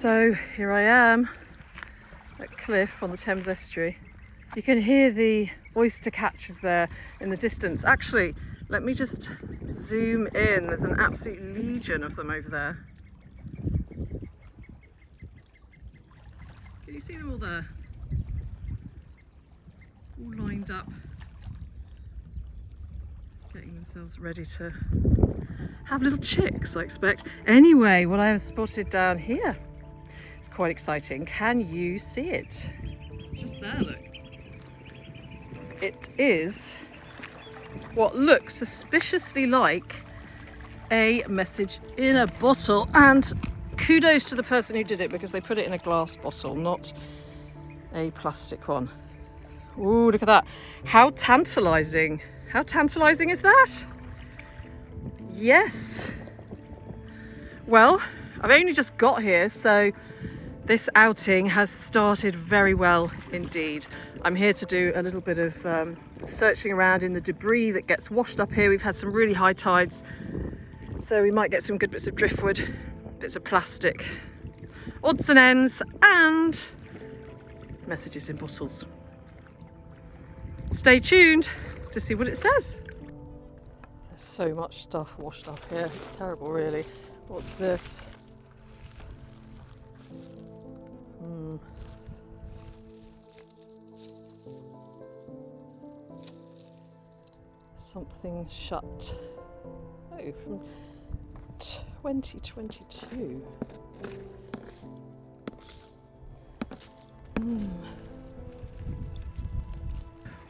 So here I am at Cliff on the Thames estuary. You can hear the oyster catchers there in the distance. Actually, let me just zoom in. There's an absolute legion of them over there. Can you see them all there? All lined up, getting themselves ready to have little chicks, I expect. Anyway, what I have spotted down here, it's quite exciting. Can you see it? Just there, look. It is what looks suspiciously like a message in a bottle, and kudos to the person who did it, because they put it in a glass bottle, not a plastic one. Ooh, look at that. How tantalising. How tantalising is that? Yes. Well, I've only just got here, so this outing has started very well indeed. I'm here to do a little bit of searching around in the debris that gets washed up here. We've had some really high tides, so we might get some good bits of driftwood, bits of plastic, odds and ends, and messages in bottles. Stay tuned to see what it says. There's so much stuff washed up here. It's terrible, really. What's this? Something shut. Oh, from 2022.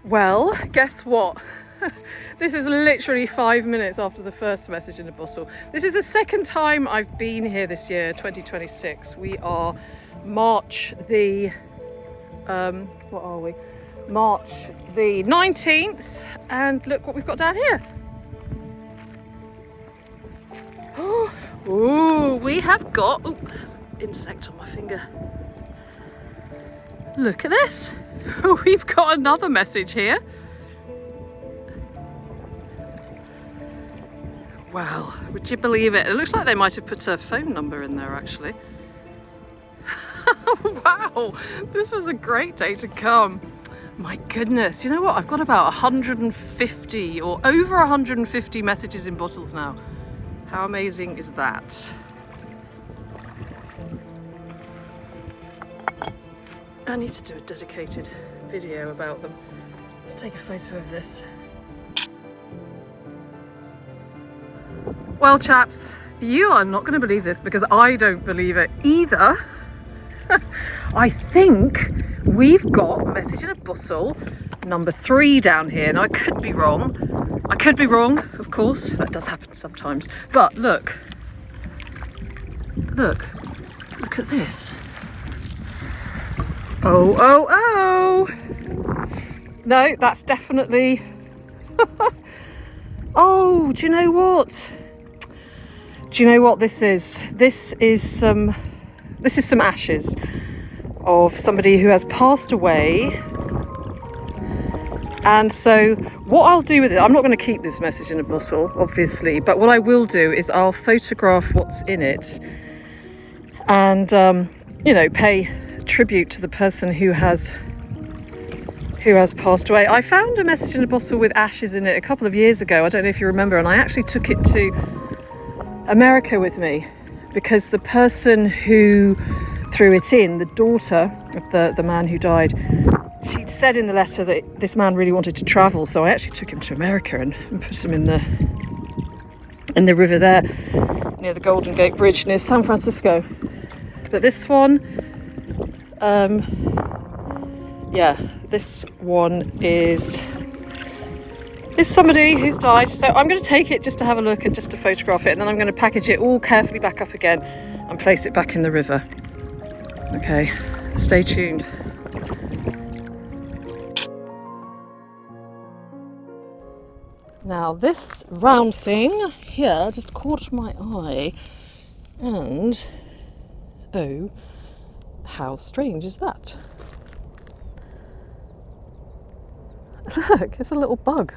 Well, guess what? This is literally 5 minutes after the first message in a bottle. This is the second time I've been here this year, 2026. We are March the, what are we? March the 19th, and look what we've got down here. Oh, we have got, ooh, insect on my finger. Look at this. We've got another message here. Wow, would you believe it? It looks like they might have put a phone number in there, actually. Wow, this was a great day to come. My goodness, you know what? I've got about 150 or over 150 messages in bottles now. How amazing is that? I need to do a dedicated video about them. Let's take a photo of this. Well, chaps, you are not going to believe this, because I don't believe it either. I think we've got message in a bottle number 3 down here. Now, I could be wrong. I could be wrong, of course. That does happen sometimes. But look. Look at this. Oh, oh, oh. No, that's definitely... Oh, do you know what? Do you know what this is? This is some ashes of somebody who has passed away. And so what I'll do with it, I'm not going to keep this message in a bottle, obviously, but what I will do is I'll photograph what's in it and, you know, pay tribute to the person who has passed away. I found a message in a bottle with ashes in it a couple of years ago. I don't know if you remember, and I actually took it to America with me, because the person who threw it in, the daughter of the man who died, she'd said in the letter that this man really wanted to travel, so I actually took him to America and put him in the river there near the Golden Gate Bridge near San Francisco. But this one, yeah, this one is somebody who's died. So I'm going to take it just to have a look and just to photograph it, and then I'm going to package it all carefully back up again and place it back in the river. Okay, stay tuned. Now this round thing here just caught my eye, and oh, how strange is that? Look, it's a little bug.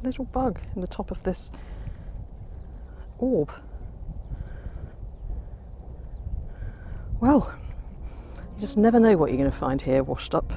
A little bug in the top of this orb. Well, you just never know what you're going to find here washed up.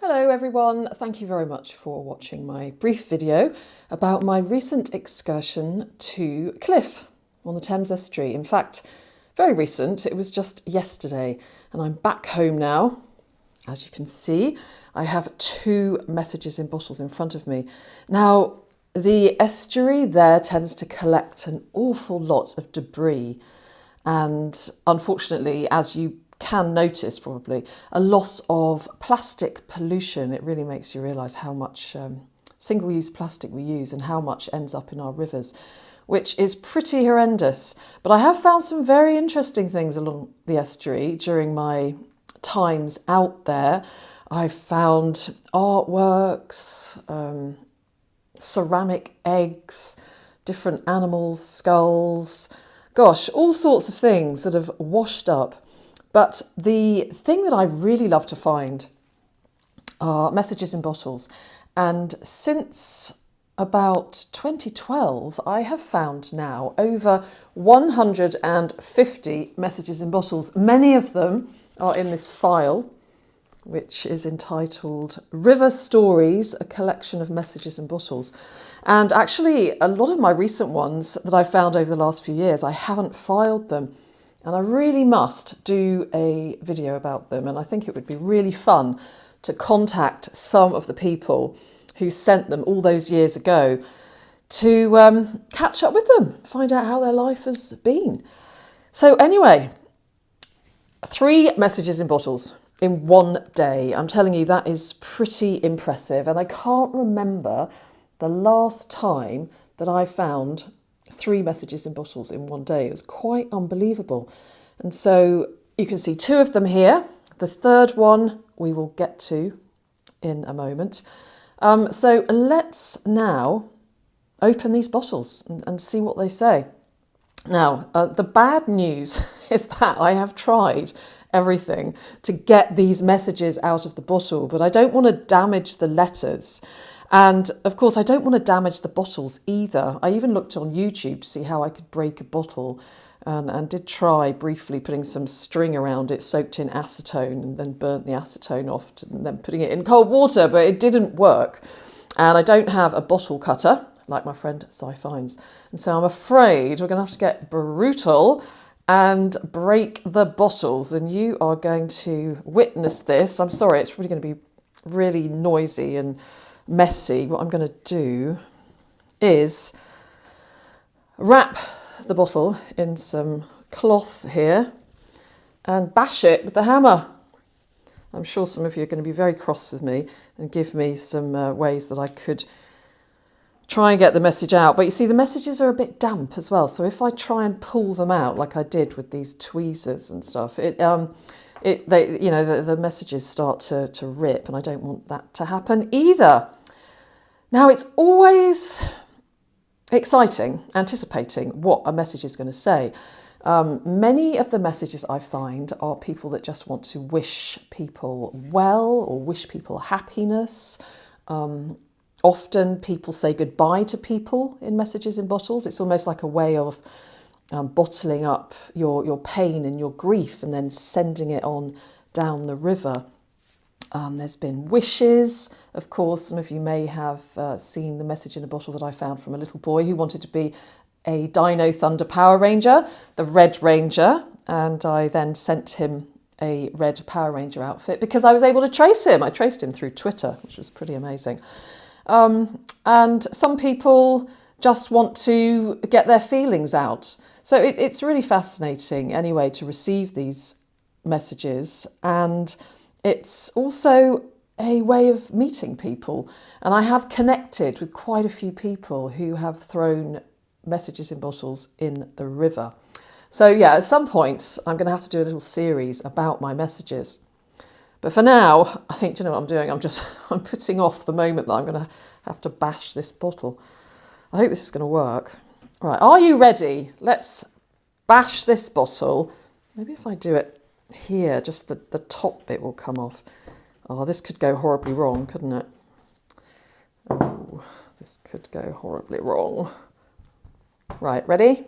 Hello everyone, thank you very much for watching my brief video about my recent excursion to Cliff on the Thames estuary. In fact, very recent, it was just yesterday, and I'm back home now. As you can see, I have 2 messages in bottles in front of me. Now, the estuary there tends to collect an awful lot of debris, and unfortunately, as you can notice probably, a loss of plastic pollution. It really makes you realise how much single-use plastic we use and how much ends up in our rivers, which is pretty horrendous. But I have found some very interesting things along the estuary during my times out there. I've found artworks, ceramic eggs, different animals' skulls, gosh, all sorts of things that have washed up. But the thing that I really love to find are messages in bottles. And since about 2012, I have found now over 150 messages in bottles. Many of them are in this file, which is entitled River Stories, a collection of messages in bottles. And actually, a lot of my recent ones that I found over the last few years, I haven't filed them. And I really must do a video about them. And I think it would be really fun to contact some of the people who sent them all those years ago to catch up with them, find out how their life has been. So anyway, 3 messages in bottles in one day. I'm telling you, that is pretty impressive. And I can't remember the last time that I found 3 messages in bottles in one day. It was quite unbelievable. And so you can see 2 of them here. The third one we will get to in a moment. So let's now open these bottles and see what they say. Now, the bad news is that I have tried everything to get these messages out of the bottle, but I don't want to damage the letters. And of course, I don't want to damage the bottles either. I even looked on YouTube to see how I could break a bottle and did try briefly putting some string around it soaked in acetone and then burnt the acetone off and then putting it in cold water, but it didn't work. And I don't have a bottle cutter like my friend Si finds. And so I'm afraid we're going to have to get brutal and break the bottles. And you are going to witness this. I'm sorry, it's really going to be really noisy and messy. What I'm going to do is wrap the bottle in some cloth here and bash it with the hammer. I'm sure some of you are going to be very cross with me and give me some ways that I could try and get the message out. But you see, the messages are a bit damp as well. So if I try and pull them out like I did with these tweezers and stuff, the messages start to rip, and I don't want that to happen either. Now, it's always exciting, anticipating what a message is going to say. Many of the messages I find are people that just want to wish people well or wish people happiness. Often people say goodbye to people in messages in bottles. It's almost like a way of bottling up your pain and your grief and then sending it on down the river. There's been wishes. Of course, some of you may have seen the message in a bottle that I found from a little boy who wanted to be a Dino Thunder Power Ranger, the Red Ranger, and I then sent him a red Power Ranger outfit because I was able to trace him. I traced him through Twitter, which was pretty amazing. And some people just want to get their feelings out. So it's really fascinating anyway to receive these messages, and it's also a way of meeting people. And I have connected with quite a few people who have thrown messages in bottles in the river. So yeah, at some point I'm going to have to do a little series about my messages. But for now, I think, do you know what I'm doing? I'm putting off the moment that I'm going to have to bash this bottle. I hope this is going to work. Right, are you ready? Let's bash this bottle. Maybe if I do it here, just the top bit will come off. Oh, this could go horribly wrong, couldn't it? Oh, this could go horribly wrong. Right, ready?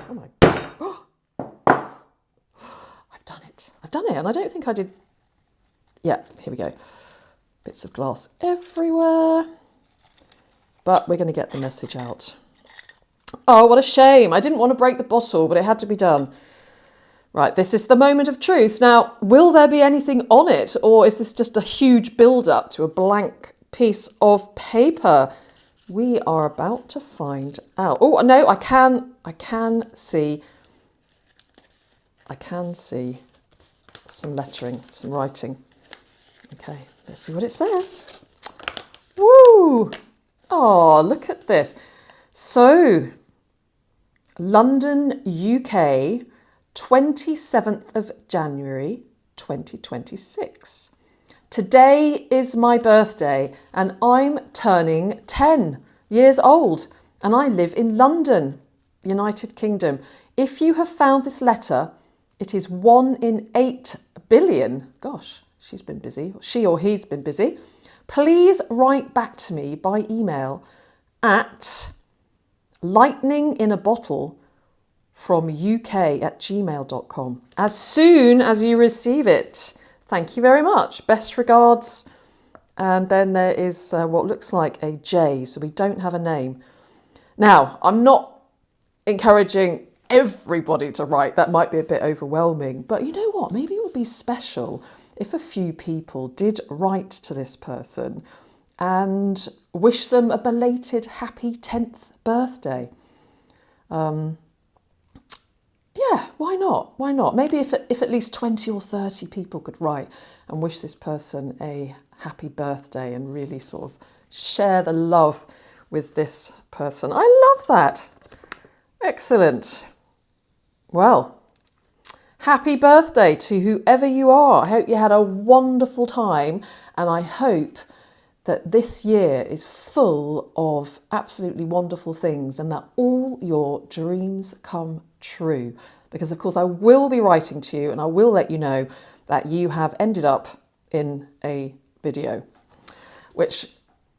Oh my God. Oh, I've done it. I've done it, and I don't think I did. Yeah, here we go. Bits of glass everywhere. But we're going to get the message out. Oh, what a shame. I didn't want to break the bottle, but it had to be done. Right, this is the moment of truth. Now, will there be anything on it, or is this just a huge build-up to a blank piece of paper? We are about to find out. Oh, no, I can see some lettering, some writing. Okay, let's see what it says. Woo! Oh, look at this. So, London, UK, 27th of January, 2026. Today is my birthday and I'm turning 10 years old and I live in London, United Kingdom. If you have found this letter, it is 1 in 8 billion. Gosh, she's been busy. She or he's been busy. Please write back to me by email at lightninginabottle@gmail.com as soon as you receive it. Thank you very much. Best regards. And then there is what looks like a J, so we don't have a name. Now, I'm not encouraging everybody to write. That might be a bit overwhelming. But you know what? Maybe it would be special if a few people did write to this person and wish them a belated happy 10th birthday. Yeah, why not? Why not? Maybe if at least 20 or 30 people could write and wish this person a happy birthday and really sort of share the love with this person. I love that. Excellent. Well, happy birthday to whoever you are. I hope you had a wonderful time and I hope that this year is full of absolutely wonderful things and that all your dreams come true. Because of course I will be writing to you and I will let you know that you have ended up in a video, which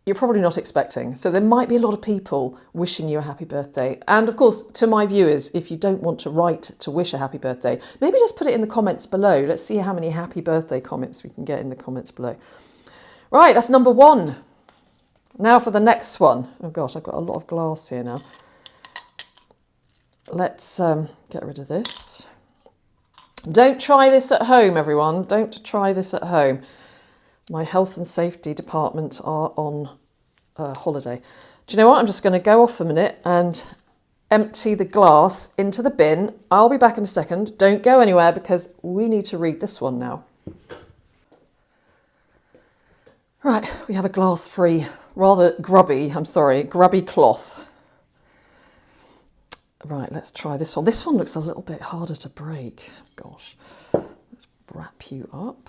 you're probably not expecting. So there might be a lot of people wishing you a happy birthday. And of course, to my viewers, if you don't want to write to wish a happy birthday, maybe just put it in the comments below. Let's see how many happy birthday comments we can get in the comments below. Right, that's number 1. Now for the next one. Oh gosh, I've got a lot of glass here now. Let's get rid of this. Don't try this at home, everyone. Don't try this at home. My health and safety department are on holiday. Do you know what? I'm just going to go off a minute and empty the glass into the bin. I'll be back in a second. Don't go anywhere because we need to read this one now. Right, we have a glass-free, rather grubby cloth. Right, let's try this one. This one looks a little bit harder to break. Gosh, let's wrap you up.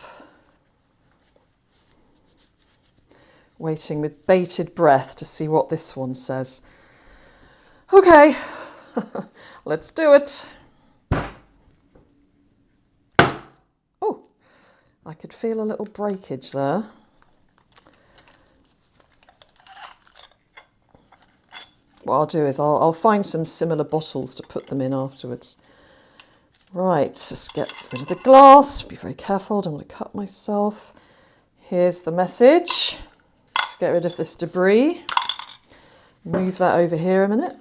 Waiting with bated breath to see what this one says. Okay, let's do it. Oh, I could feel a little breakage there. What I'll do is I'll find some similar bottles to put them in afterwards. Right, let's get rid of the glass. Be very careful, don't want to cut myself. Here's the message. Let's get rid of this debris. Move that over here a minute.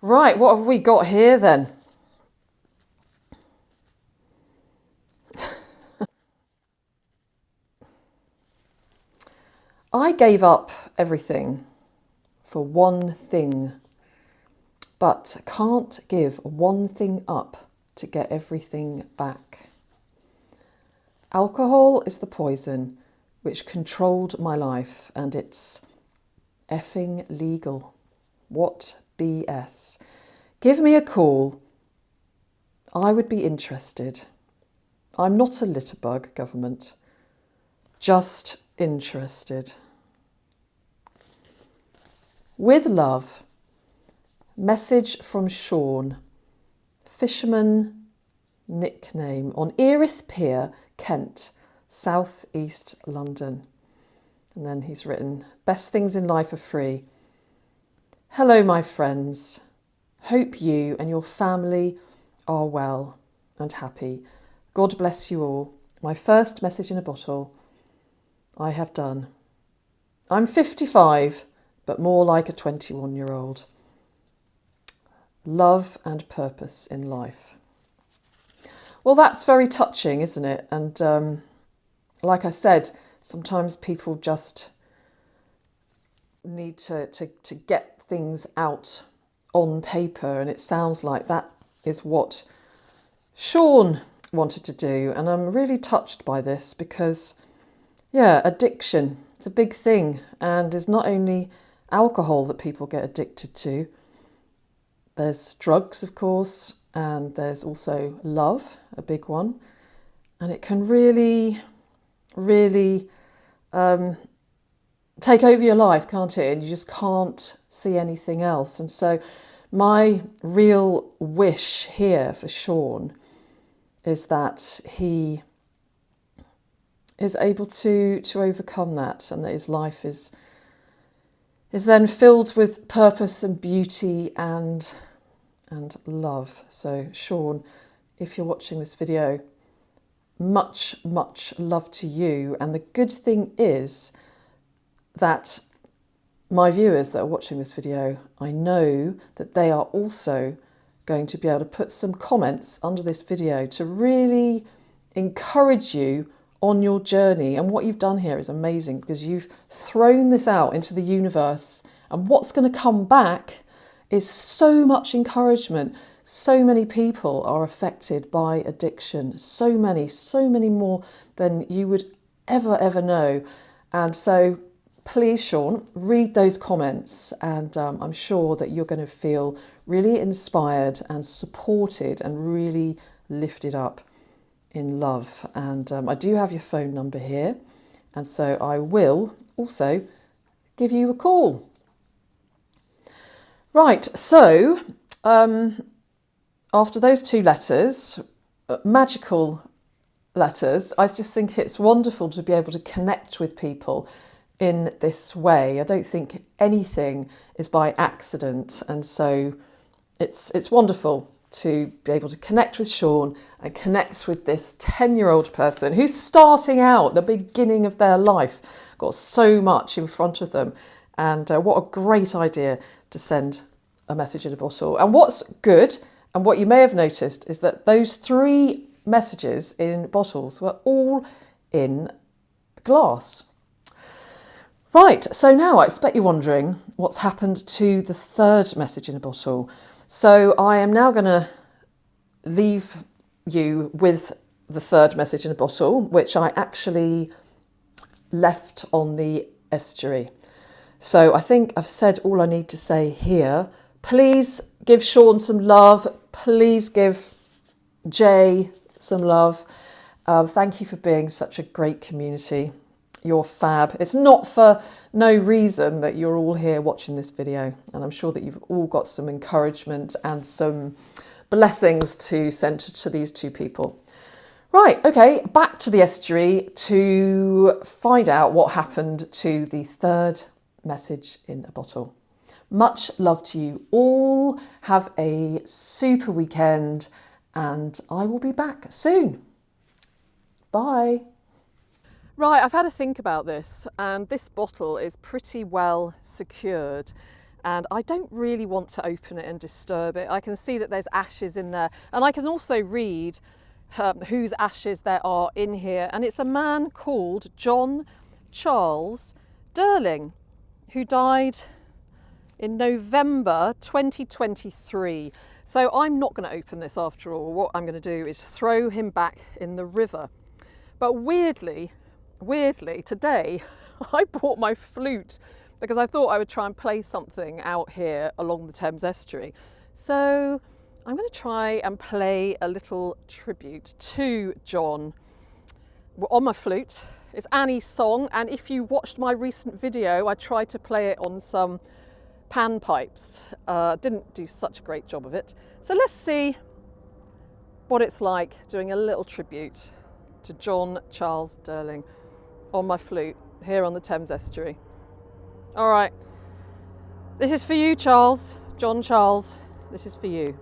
Right, what have we got here then? I gave up everything for one thing, but can't give one thing up to get everything back. Alcohol is the poison which controlled my life, and it's effing legal. What BS? Give me a call. I would be interested. I'm not a litterbug, government. Just interested. With love. Message from Sean. Fisherman nickname on Erith Pier, Kent, South East London. And then he's written, best things in life are free. Hello, my friends. Hope you and your family are well and happy. God bless you all. My first message in a bottle. I have done. I'm 55, but more like a 21-year-old. Love and purpose in life. Well, that's very touching, isn't it? And like I said, sometimes people just need to get things out on paper, and it sounds like that is what Sean wanted to do. And I'm really touched by this because, yeah, addiction, it's a big thing, and it's not only alcohol that people get addicted to. There's drugs, of course, and there's also love, a big one. And it can really, really take over your life, can't it? And you just can't see anything else. And so my real wish here for Sean is that he is able to overcome that, and that his life is then filled with purpose and beauty and love. So Sean, if you're watching this video, much, much love to you. And the good thing is that my viewers that are watching this video, I know that they are also going to be able to put some comments under this video to really encourage you on your journey. And what you've done here is amazing, because you've thrown this out into the universe, and what's going to come back is so much encouragement. So many people are affected by addiction, so many more than you would ever know. And so please, Sean, read those comments, and I'm sure that you're going to feel really inspired and supported and really lifted up in love. And I do have your phone number here, and so I will also give you a call. Right, so after those two letters, magical letters, I just think it's wonderful to be able to connect with people in this way. I don't think anything is by accident, and so it's wonderful to be able to connect with Sean and connect with this 10-year-old person who's starting out the beginning of their life, got so much in front of them. And what a great idea to send a message in a bottle. And what's good, and what you may have noticed, is that those 3 messages in bottles were all in glass. Right, so now I expect you're wondering what's happened to the 3rd message in a bottle. So I am now going to leave you with the 3rd message in a bottle, which I actually left on the estuary. So I think I've said all I need to say here. Please give Sean some love. Please give Jay some love. Thank you for being such a great community. You're fab. It's not for no reason that you're all here watching this video, and I'm sure that you've all got some encouragement and some blessings to send to these 2 people. Right, okay, back to the estuary to find out what happened to the 3rd message in a bottle. Much love to you all. Have a super weekend, and I will be back soon. Bye. Right, I've had a think about this, and this bottle is pretty well secured, and I don't really want to open it and disturb it. I can see that there's ashes in there, and I can also read whose ashes there are in here, and it's a man called John Charles Durling, who died in November 2023. So I'm not going to open this after all. What I'm going to do is throw him back in the river. But weirdly, today I brought my flute because I thought I would try and play something out here along the Thames estuary. So I'm going to try and play a little tribute to John on my flute. It's Annie's song, and if you watched my recent video, I tried to play it on some panpipes. Didn't do such a great job of it. So let's see what it's like doing a little tribute to John Charles Durling on my flute here on the Thames estuary. All right, this is for you, Charles, John Charles, this is for you.